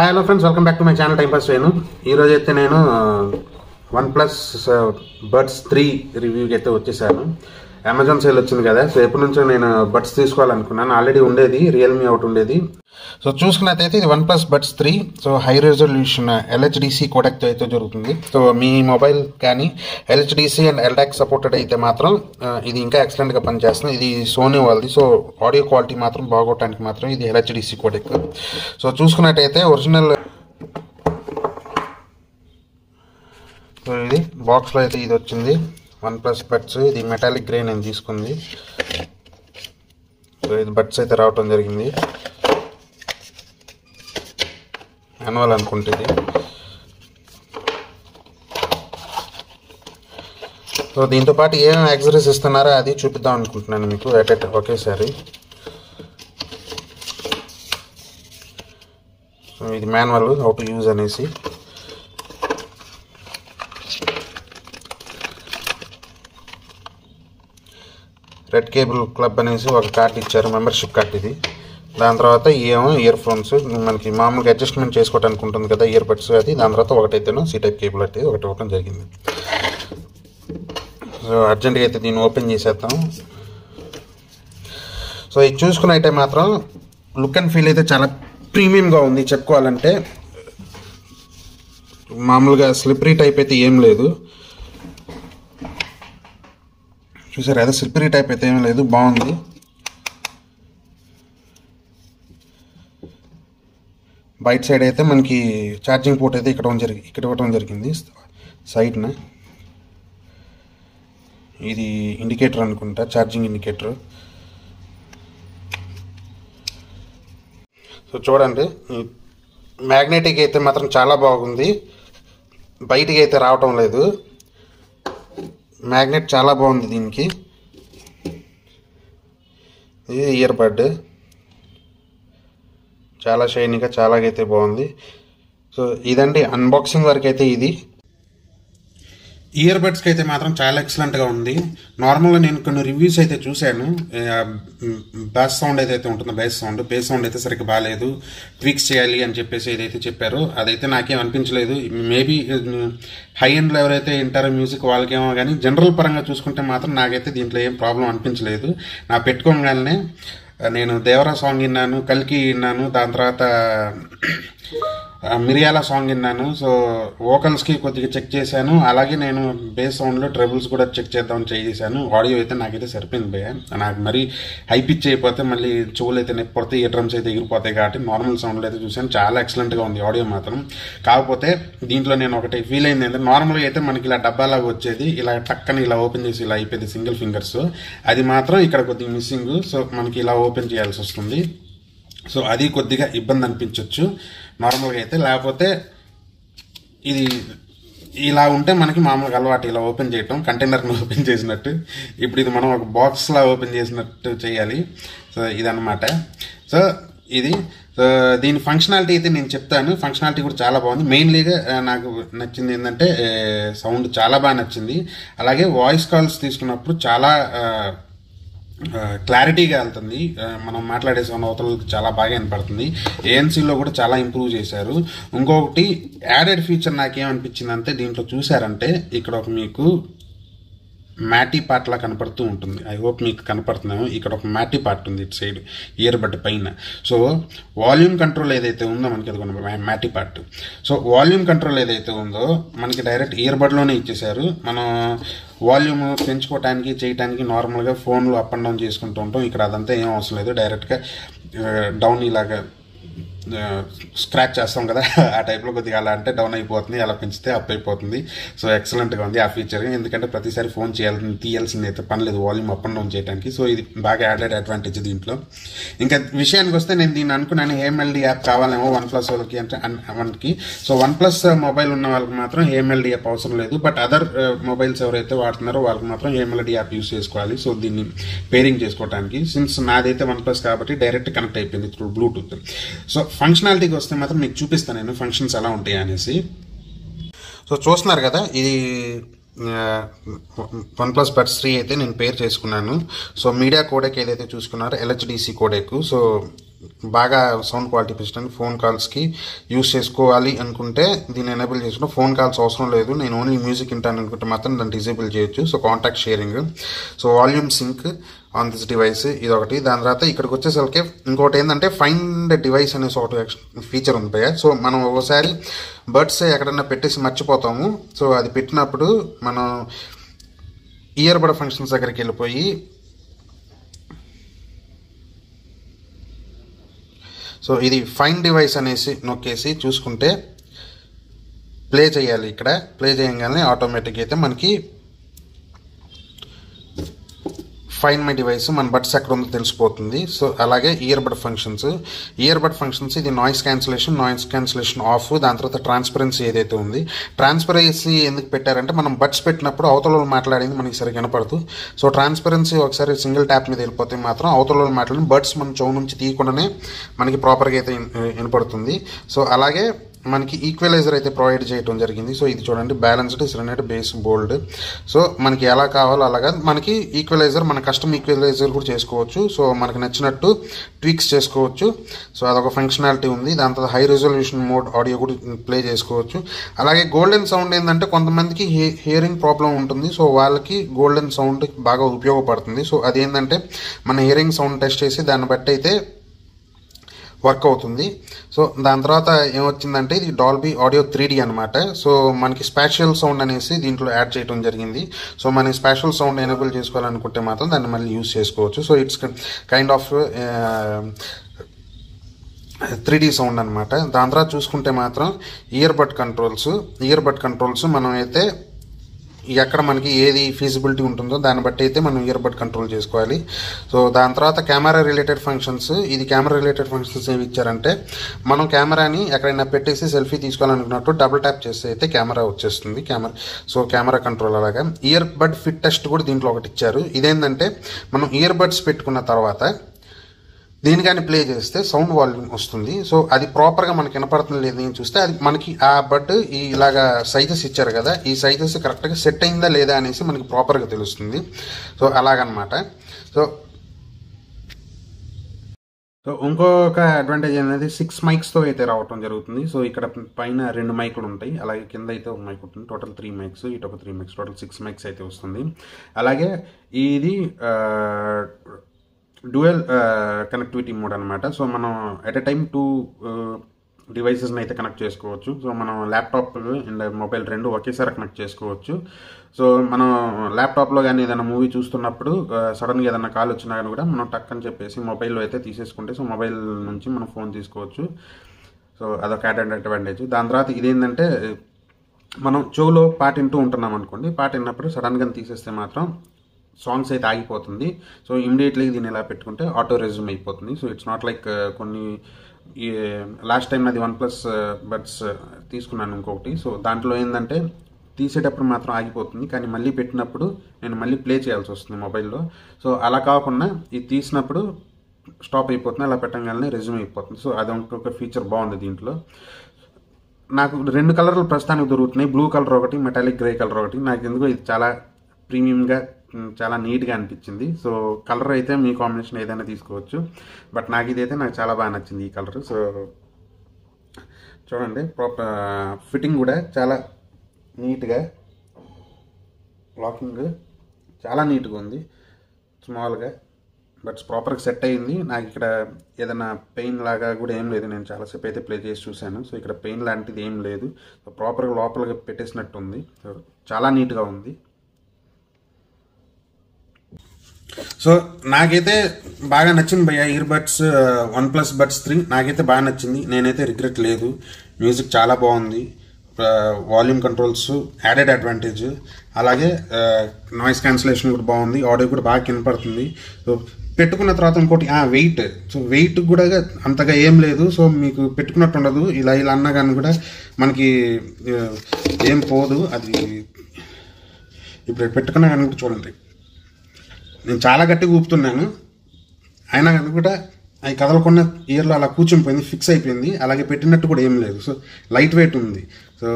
Hi hello friends, welcome back to my channel time pass Venu. ఈరోజు అయితే నేను OnePlus buds 3 రివ్యూకి అయితే వచ్చేసాను. అమెజాన్ సేల్ వచ్చింది కదా, సో ఎప్పటి నుంచో నేను బడ్స్ తీసుకోవాలనుకున్నాను. ఆల్రెడీ ఉండేది రియల్మీ ఒకటి ఉండేది. సో చూసుకున్నట్టయితే ఇది OnePlus buds 3. So high resolution LHDC కోడెక్తో అయితే జరుగుతుంది. సో మీ మొబైల్ కానీ LHDC అండ్ LDAC సపోర్టెడ్ అయితే మాత్రం ఇది ఇంకా ఎక్సలెంట్గా పనిచేస్తుంది. ఇది సోనీ వాళ్ళది. సో ఆడియో క్వాలిటీ మాత్రం బాగోటానికి మాత్రం ఇది LHDC కోడెక్. సో చూసుకున్నట్టయితే ఒరిజినల్ సో ఇది బాక్స్లో అయితే ఇది వచ్చింది OnePlus బడ్స్. ఇది మెటాలిక్ గ్రే నేను తీసుకుంది. సో ఇది బడ్స్ అయితే రావటం జరిగింది. యాన్యువల్ అనుకుంటుంది. సో దీంతో పాటు ఏమేమి యాక్సెసరీస్ ఇస్తున్నారో అది చూపిద్దాం అనుకుంటున్నాను మీకు ఒకేసారి. సో ఇది మాన్యువల్ హౌ టు యూజ్ అనేసి. రెడ్ కేబుల్ క్లబ్ అనేసి ఒక కార్డ్ ఇచ్చారు, మెంబర్షిప్ కార్డ్ ఇది. దాని తర్వాత ఏమో ఇయర్ ఫోన్స్ మనకి మామూలుగా అడ్జస్ట్మెంట్ చేసుకోవడానికి ఉంటుంది కదా, ఇయర్ బడ్స్ అది. దాని తర్వాత ఒకటైతేనో సి టైప్ కేబుల్ అయితే ఒకటి ఇవ్వడం జరిగింది. సో అర్జెంట్గా అయితే దీన్ని ఓపెన్ చేసేద్దాం. సో ఇది చూసుకున్న అయితే మాత్రం లుక్ అండ్ ఫీల్ అయితే చాలా ప్రీమియంగా ఉంది చెప్పుకోవాలంటే. మామూలుగా స్లిప్పరీ టైప్ అయితే ఏం లేదు, చూసారు అదే స్లిప్పరీ టైప్ అయితే ఏం లేదు, బాగుంది. బయట సైడ్ అయితే మనకి ఛార్జింగ్ పోర్ట్ అయితే ఇక్కడ ఇవ్వడం జరిగింది సైడ్న. ఇది ఇండికేటర్ అనుకుంటా, ఛార్జింగ్ ఇండికేటర్. సో చూడండి, మ్యాగ్నెటిక్ అయితే మాత్రం చాలా బాగుంది, బయటికి అయితే రావటం లేదు. మ్యాగ్నెట్ చాలా బాగుంది దీనికి. ఇది ఇయర్ బడ్ చాలా షైనీగా చాలా అయితే బాగుంది. సో ఇదండి అన్బాక్సింగ్ వరకు అయితే ఇది. ఇయర్ బడ్స్కి అయితే మాత్రం చాలా ఎక్సలెంట్గా ఉంది. నార్మల్గా నేను కొన్ని రివ్యూస్ అయితే చూశాను. బేస్ సౌండ్ ఏదైతే ఉంటుందో బేస్ సౌండ్ అయితే సరిగ్గా బాగాలేదు, ట్వీక్స్ చేయాలి అని చెప్పేసి ఏదైతే చెప్పారో అదైతే నాకేం అనిపించలేదు. మేబీ హై ఎండ్లో ఎవరైతే వింటారో మ్యూజిక్ వాళ్ళకేమో, కానీ జనరల్ పరంగా చూసుకుంటే మాత్రం నాకైతే దీంట్లో ఏం ప్రాబ్లం అనిపించలేదు. నా పెట్టుకోగానే నేను దేవరా సాంగ్ విన్నాను, కల్కి విన్నాను, దాని తర్వాత మిరియాల సాంగ్ విన్నాను. సో వోకల్స్కి కొద్దిగా చెక్ చేశాను, అలాగే నేను బేస్ సౌండ్లో ట్రబుల్స్ కూడా చెక్ చేద్దామని చేశాను. ఆడియో అయితే నాకైతే సరిపోయింది భయ. నాకు మరీ హై పిచ్ అయిపోతే మళ్ళీ చెవులు అయితే నొప్పి పడితే ఇయర్ డ్రమ్స్ అయితే ఎగిరిపోతాయి కాబట్టి నార్మల్ సౌండ్లో అయితే చూశాను. చాలా ఎక్సలెంట్గా ఉంది ఆడియో మాత్రం. కాకపోతే దీంట్లో నేను ఒకటి ఫీల్ అయింది ఏంటంటే, నార్మల్గా అయితే మనకి ఇలా డబ్బాలాగా వచ్చేది, ఇలా టక్కని ఇలా ఓపెన్ చేసి ఇలా అయిపోయింది సింగిల్ ఫింగర్స్. అది మాత్రం ఇక్కడ కొద్దిగా మిస్సింగ్. సో మనకి ఇలా ఓపెన్ చేయాల్సి వస్తుంది. సో అది కొద్దిగా ఇబ్బంది అనిపించవచ్చు నార్మల్గా అయితే. లేకపోతే ఇది ఇలా ఉంటే మనకి మామూలుగా అలవాటు ఇలా ఓపెన్ చేయటం, కంటైనర్ని ఓపెన్ చేసినట్టు. ఇప్పుడు ఇది మనం ఒక బాక్స్లా ఓపెన్ చేసినట్టు చేయాలి. సో ఇదన్నమాట. సో ఇది దీని ఫంక్షనాలిటీ అయితే నేను చెప్తాను. ఫంక్షనాలిటీ కూడా చాలా బాగుంది. మెయిన్లీగా నాకు నచ్చింది ఏంటంటే సౌండ్ చాలా బాగా నచ్చింది. అలాగే వాయిస్ కాల్స్ తీసుకున్నప్పుడు చాలా క్లారిటీగా వెళ్తుంది, మనం మాట్లాడే సౌండ్ అవతలకి చాలా బాగా వినపడుతుంది. ఏఎన్సీలో కూడా చాలా ఇంప్రూవ్ చేశారు. ఇంకొకటి యాడెడ్ ఫీచర్ నాకేమనిపించింది అంటే, దీంట్లో చూసారంటే ఇక్కడ ఒక మీకు మ్యాటీ పార్ట్ లా కనపడుతూ ఉంటుంది. ఐ హోప్ మీకు కనపడుతున్నాము. ఇక్కడ ఒక మ్యాటీ పార్ట్ ఉంది ఇటు సైడ్ ఇయర్ బడ్ పైన. సో వాల్యూమ్ కంట్రోల్ ఏదైతే ఉందో మనకి అది మ్యాటీ పార్ట్. సో వాల్యూమ్ కంట్రోల్ ఏదైతే ఉందో మనకి డైరెక్ట్ ఇయర్ బడ్లోనే ఇచ్చేసారు. మనం వాల్యూమ్ పెంచుకోవడానికి చేయడానికి నార్మల్గా ఫోన్లో అప్ అండ్ డౌన్ చేసుకుంటూ ఉంటాం. ఇక్కడ అదంతా ఏం అవసరం లేదు, డైరెక్ట్గా డౌన్ ఇలాగా స్క్రాచ్ చేస్తాం కదా, ఆ టైప్లో కొద్దిగా అలా అంటే డౌన్ అయిపోతుంది, అలా పెంచితే అప్ అయిపోతుంది. సో ఎక్సలెంట్గా ఉంది ఆ ఫీచర్. ఎందుకంటే ప్రతిసారి ఫోన్ తీయాల్సింది అయితే పని లేదు వాల్యూమ్ అప్ అండ్ డౌన్ చేయడానికి. సో ఇది బాగా యాడెడ్ అడ్వాంటేజ్ దీంట్లో. ఇంకా విషయానికి వస్తే నేను దీన్ని అనుకున్నాను AMLD యాప్ కావాలేమో OnePlus వాళ్ళకి అంటే మనకి. సో OnePlus మొబైల్ ఉన్న వాళ్ళకి మాత్రం AMLD యాప్ అవసరం లేదు. బట్ అదర్ మొబైల్స్ ఎవరైతే వాడుతున్నారో వాళ్ళకి మాత్రం AMLD యాప్ యూస్ చేసుకోవాలి. సో దీన్ని పేరింగ్ చేసుకోవడానికి, సిన్స్ నాదైతే OnePlus కాబట్టి డైరెక్ట్ కనెక్ట్ అయిపోయింది త్రూ బ్లూటూత్. సో ఫంక్షనాలిటీకి వస్తే మాత్రం మీకు చూపిస్తాను నేను ఫంక్షన్స్ ఎలా ఉంటాయి అనేసి. సో చూస్తున్నారు కదా, ఇది OnePlus బడ్స్ 3 అయితే నేను పేర్ చేసుకున్నాను. సో మీడియా కోడెక్ ఏదైతే చూసుకున్నారో LHDC కోడెక్. సో బాగా సౌండ్ క్వాలిటీ పెంచడానికి ఫోన్ కాల్స్కి యూస్ చేసుకోవాలి అనుకుంటే దీన్ని ఎనేబుల్ చేసుకుంటే ఫోన్ కాల్స్ అవసరం లేదు, నేను ఓన్లీ మ్యూజిక్ వింటాను అనుకుంటే మాత్రం దాన్ని డిజేబుల్ చేయొచ్చు. So contact sharing, so volume sync on this device ఇది ఒకటి. దాని తర్వాత ఇక్కడికి వచ్చేసరికి ఇంకోటి ఏంటంటే ఫైండ్ డివైస్ అనేసి ఒకటి ఫీచర్ ఉంది భయ్య. సో మనం ఒకసారి బడ్స్ ఎక్కడన్నా పెట్టేసి మర్చిపోతాము. సో అది పెట్టినప్పుడు మనం ఇయర్ బడ్ ఫంక్షన్స్ దగ్గరికి వెళ్ళిపోయి సో ఇది ఫైండ్ డివైస్ అనేసి నొక్కేసి చూసుకుంటే ప్లే చేయాలి. ఇక్కడ ప్లే చేయగానే ఆటోమేటిక్గా అయితే మనకి ఫైండ్ మై డివైస్ మన బడ్స్ ఎక్కడ ఉందో తెలిసిపోతుంది. సో అలాగే ఇయర్ బడ్ ఫంక్షన్స్ ఇది నాయిస్ క్యాన్సిలేషన్ ఆఫ్, దాని తర్వాత ట్రాన్స్పరెన్సీ ఏదైతే ఉంది. ట్రాన్స్పరెన్సీ ఎందుకు పెట్టారంటే మనం బడ్స్ పెట్టినప్పుడు అవతల మాట్లాడింది మనకి సరిగ్గా వినపడదు. సో ట్రాన్స్పరెన్సీ ఒకసారి సింగిల్ ట్యాప్ మీద వెళ్ళిపోతే మాత్రం అవతల మాట్లాడిన బడ్స్ మన చెవు నుంచి తీయకుండానే మనకి ప్రాపర్గా అయితే వినపడుతుంది. సో అలాగే మనకి ఈక్వలైజర్ అయితే ప్రొవైడ్ చేయడం జరిగింది. సో ఇది చూడండి, బ్యాలెన్స్డ్, సిరెనేట్, బేస్, బోల్డ్. సో మనకి ఎలా కావాలో అలాగా మనకి ఈక్వలైజర్, మన కస్టమ్ ఈక్వలైజర్ కూడా చేసుకోవచ్చు. సో మనకి నచ్చినట్టు ట్వీక్స్ చేసుకోవచ్చు. సో అదొక ఫంక్షనాలిటీ ఉంది. దాని తర్వాత హై రెజల్యూషన్ మోడ్ ఆడియో కూడా ప్లే చేసుకోవచ్చు. అలాగే గోల్డెన్ సౌండ్ ఏంటంటే కొంతమందికి హియరింగ్ ప్రాబ్లం ఉంటుంది. సో వాళ్ళకి గోల్డెన్ సౌండ్ బాగా ఉపయోగపడుతుంది. సో అదేంటంటే మన హియరింగ్ సౌండ్ టెస్ట్ చేసి దాన్ని బట్టి అయితే వర్క్ అవుతుంది. సో దాని తర్వాత ఏమొచ్చిందంటే ఇది డాల్బీ ఆడియో 3D అనమాట. సో మనకి స్పాషియల్ సౌండ్ అనేసి దీంట్లో యాడ్ చేయడం జరిగింది. సో మన స్పాషియల్ సౌండ్ ఎనేబుల్ చేసుకోవాలనుకుంటే మాత్రం దాన్ని మళ్ళీ యూజ్ చేసుకోవచ్చు. So it's kind of 3D sound అనమాట. దాని తర్వాత చూసుకుంటే మాత్రం ఇయర్ బడ్ కంట్రోల్స్ మనం అయితే ఎక్కడ మనకి ఏది ఫీజిబిలిటీ ఉంటుందో దాన్ని బట్టి అయితే మనం ఇయర్ బడ్ కంట్రోల్ చేసుకోవాలి. సో దాని తర్వాత కెమెరా రిలేటెడ్ ఫంక్షన్స్ ఏమి ఇచ్చారంటే మనం కెమెరాని ఎక్కడైనా పెట్టేసి సెల్ఫీ తీసుకోవాలనుకున్నట్టు డబుల్ ట్యాప్ చేస్తే అయితే కెమెరా వచ్చేస్తుంది. కెమెరా కంట్రోల్ అలాగా. ఇయర్ బడ్ ఫిట్ టెస్ట్ కూడా దీంట్లో ఒకటి ఇచ్చారు. ఇదేంటంటే మనం ఇయర్ బడ్స్ పెట్టుకున్న తర్వాత దీని కానీ ప్లే చేస్తే సౌండ్ వాల్యూమ్ వస్తుంది. సో అది ప్రాపర్గా మనకి వినపడుతుంది లేదు అని చూస్తే అది మనకి ఆ బడ్ ఇలాగా సైజెస్ ఇచ్చారు కదా, ఈ సైజెస్ కరెక్ట్గా సెట్ అయిందా లేదా అనేసి మనకి ప్రాపర్గా తెలుస్తుంది. సో అలాగనమాట. సో ఇంకొక అడ్వాంటేజ్ అనేది 6 మైక్స్తో అయితే రావటం జరుగుతుంది. సో ఇక్కడ పైన 2 మైకులు ఉంటాయి, అలాగే కింద అయితే ఒక మైక్ ఉంటుంది. టోటల్ 3 మైక్స్, ఇటు ఒక 3 మైక్స్, టోటల్ 6 మైక్స్ అయితే వస్తుంది. అలాగే ఇది డ్యూయల్ కనెక్టివిటీ మోడ్ అనమాట. సో మనం ఎట్ ఎ టైం 2 డివైసెస్ని అయితే కనెక్ట్ చేసుకోవచ్చు. సో మనం ల్యాప్టాప్ అండ్ మొబైల్ 2 ఒకేసారి కనెక్ట్ చేసుకోవచ్చు. సో మనం ల్యాప్టాప్లో కానీ ఏదైనా మూవీ చూస్తున్నప్పుడు సడన్గా ఏదైనా కాల్ వచ్చినా కానీ కూడా మనం టక్ అని చెప్పేసి మొబైల్లో అయితే తీసేసుకుంటే సో మొబైల్ నుంచి మనం ఫోన్ తీసుకోవచ్చు. సో అదొక యాడెడ్ అడ్వాంటేజ్. దాని తర్వాత ఇదేంటంటే మనం చెవులో పాట వింటూ ఉంటున్నాం అనుకోండి, పాట విన్నప్పుడు సడన్గా తీసేస్తే మాత్రం సాంగ్స్ అయితే ఆగిపోతుంది. సో ఇమ్మీడియట్లీ దీన్ని ఎలా పెట్టుకుంటే ఆటో రెజ్యూమ్ అయిపోతుంది. సో ఇట్స్ నాట్ లైక్ కొన్ని లాస్ట్ టైం నాది OnePlus బడ్స్ తీసుకున్నాను ఇంకొకటి. సో దాంట్లో ఏంటంటే తీసేటప్పుడు మాత్రం ఆగిపోతుంది, కానీ మళ్ళీ పెట్టినప్పుడు నేను మళ్ళీ ప్లే చేయాల్సి వస్తుంది మొబైల్లో. సో అలా కాకుండా ఇది తీసినప్పుడు స్టాప్ అయిపోతుంది, అలా పెట్టగానే రెజ్యూమ్ అయిపోతుంది. సో అది ఇంకొక ఫీచర్ బాగుంది దీంట్లో. నాకు 2 కలర్లు ప్రస్తుతానికి దొరుకుతున్నాయి, బ్లూ కలర్ ఒకటి, మెటాలిక్ గ్రే కలర్ ఒకటి. నాకు ఎందుకో ఇది చాలా ప్రీమియంగా చాలా నీట్గా అనిపించింది. సో కలర్ అయితే మీ కాంబినేషన్ ఏదైనా తీసుకోవచ్చు, బట్ నాకు ఇదైతే నాకు చాలా బాగా నచ్చింది ఈ కలర్. సో చూడండి, ప్రాపర్ ఫిట్టింగ్ కూడా చాలా నీట్గా, లాకింగ్ చాలా నీట్గా ఉంది, స్మాల్గా బట్ ప్రాపర్గా సెట్ అయ్యింది. నాకు ఇక్కడ ఏదైనా పెయిన్ లాగా కూడా ఏం లేదు, నేను చాలాసేపు అయితే ప్లే చేసి చూశాను. సో ఇక్కడ పెయిన్ లాంటిది ఏం లేదు, ప్రాపర్గా లోపలిగా పెట్టేసినట్టు ఉంది. సో చాలా నీట్గా ఉంది. సో నాకైతే బాగా నచ్చింది భయ్య ఇయర్ బడ్స్, OnePlus Buds 3 నాకైతే బాగా నచ్చింది. నేనైతే రిగ్రెట్ లేదు. మ్యూజిక్ చాలా బాగుంది, వాల్యూమ్ కంట్రోల్స్ యాడెడ్ అడ్వాంటేజ్, అలాగే నాయిస్ క్యాన్సిలేషన్ కూడా బాగుంది, ఆడియో కూడా బాగా వినపడుతుంది. సో పెట్టుకున్న తర్వాత ఇంకోటి వెయిట్. సో వెయిట్ కూడా అంతగా ఏం లేదు. సో మీకు పెట్టుకున్నట్టు ఉండదు, ఇలా అన్నా కానీ కూడా మనకి ఏం పోదు. అది ఇప్పుడు పెట్టుకున్నా కానీ కూడా చూడండి, నేను చాలా గట్టిగా ఊపుతున్నాను, అయినా కానీ కూడా అవి కదలకుండా ఇయర్లో అలా కూర్చొని పోయింది, ఫిక్స్ అయిపోయింది. అలాగే పెట్టినట్టు కూడా ఏం లేదు. సో లైట్ వెయిట్ ఉంది, సో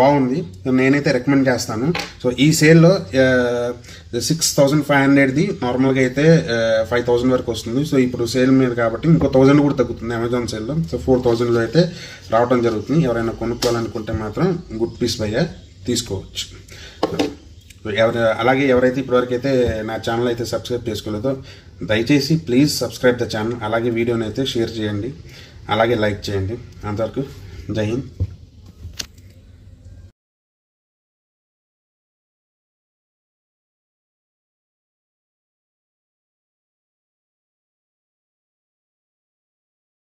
బాగుంది, నేనైతే రికమెండ్ చేస్తాను. సో ఈ సేల్లో 6500ది నార్మల్గా అయితే 5000 వరకు వస్తుంది. సో ఇప్పుడు సేల్ మీద కాబట్టి ఇంకో 1000 కూడా తగ్గుతుంది అమెజాన్ సేల్లో. సో 4000లో అయితే రావడం జరుగుతుంది. ఎవరైనా కొనుక్కోవాలనుకుంటే మాత్రం గుడ్ పీస్ భయ్యా తీసుకోవచ్చు. అలాగే ఎవరైతే ఇప్పటివరకు అయితే నా ఛానల్ అయితే సబ్స్క్రైబ్ చేసుకోలేదో దయచేసి ప్లీజ్ సబ్స్క్రైబ్ ద ఛానల్. అలాగే వీడియోని అయితే షేర్ చేయండి, అలాగే లైక్ చేయండి. అంతవరకు జై హింద్.